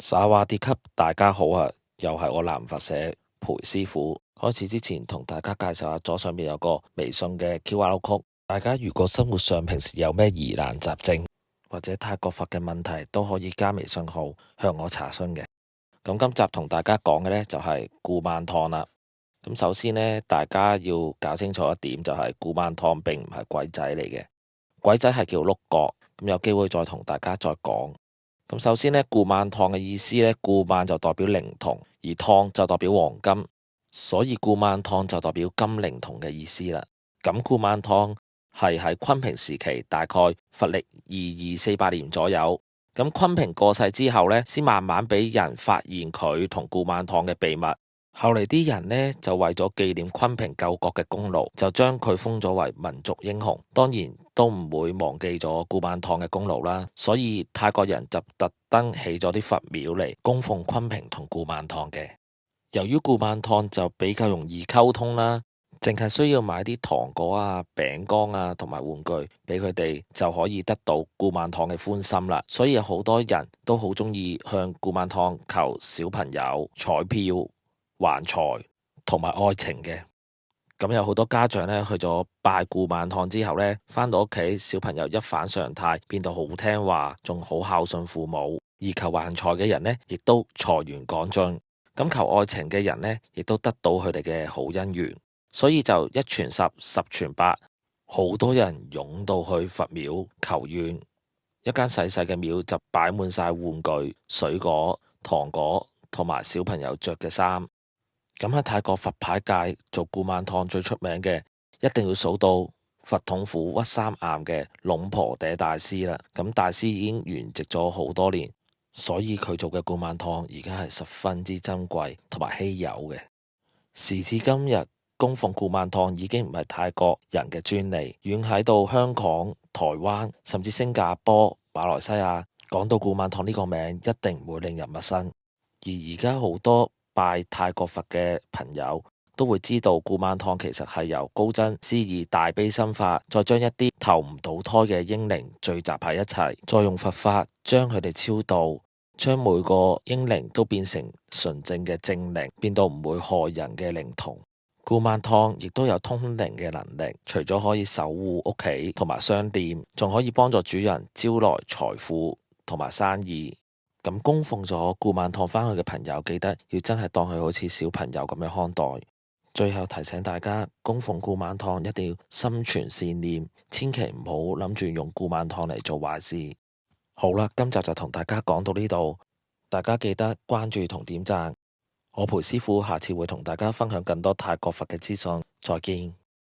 沙瓦迪卡，大家好啊！又係我南佛社裴師傅。開始之前，同大家介紹下左上面有個微信嘅 QR code。大家如果生活上平時有咩疑難雜症或者泰國佛嘅問題，都可以加微信號向我查詢嘅。咁今集同大家講嘅呢，就係古曼唐啦。咁首先呢，大家要搞清楚一點，就係古曼唐並唔係鬼仔嚟嘅，鬼仔係叫碌角。咁有機會再同大家再講。咁首先呢，古曼唐嘅意思呢，古曼就代表靈童，而唐就代表黃金，所以古曼唐就代表金靈童嘅意思啦。咁古曼唐係喺昆平時期，大概佛曆2248年左右。咁昆平過世之後呢，先慢慢俾人發現佢同古曼唐嘅秘密。後嚟啲人呢，就為咗紀念昆平救國嘅功勞，就將佢封咗為民族英雄。當然都唔會忘記咗古曼唐嘅功勞啦。所以泰國人就特登起咗啲佛廟嚟供奉昆平同古曼唐嘅。由於古曼唐就比較容易溝通啦，淨係需要買啲糖果啊、餅乾啊同埋玩具俾佢哋，就可以得到古曼唐嘅歡心啦。所以有好多人都好鍾意向古曼唐求小朋友、彩票、橫財同埋愛情嘅。咁有好多家長呢，去咗拜古曼唐之後呢，返到屋企小朋友一反常態，變到好聽話，仲好孝順父母。而求橫財嘅人呢，亦都財源廣進。咁求愛情嘅人呢，亦都得到佢哋嘅好姻緣。所以就一傳十，十傳百，好多人湧到去佛廟求願。一間細細嘅廟就擺滿晒玩具、水果、糖果同埋小朋友着嘅衫。咁喺泰國佛牌界做古曼唐最出名嘅，一定要數到佛統府屈三岩嘅龍婆嗲大師啦。咁大師已經圓寂咗好多年，所以佢做嘅古曼唐而家係十分之珍貴同埋稀有嘅。時至今日，供奉古曼唐已經唔係泰國人嘅專利，遠喺到香港、台灣甚至新加坡、馬來西亞，講到古曼唐呢個名一定唔會令人陌生。而家好多拜泰國佛嘅朋友都會知道，古曼唐其實係由高僧施以大悲心法，再將一啲投唔到胎嘅嬰靈聚集喺一齊，再用佛法將佢哋超度，將每個嬰靈都變成純正嘅正靈，變到唔會害人嘅靈童。古曼唐亦都有通靈嘅能力，除咗可以守護屋企同埋商店，仲可以幫助主人招來財富同埋生意。咁供奉咗古曼唐返去嘅朋友，記得要真係當佢好似小朋友咁樣看待。最後提醒大家，供奉古曼唐一定要心存善念，千祈唔好諗住用古曼唐嚟做壞事。好啦，今集就同大家講到呢度，大家記得關注同點讚。我裴師傅下次會同大家分享更多泰國佛嘅資訊。再見。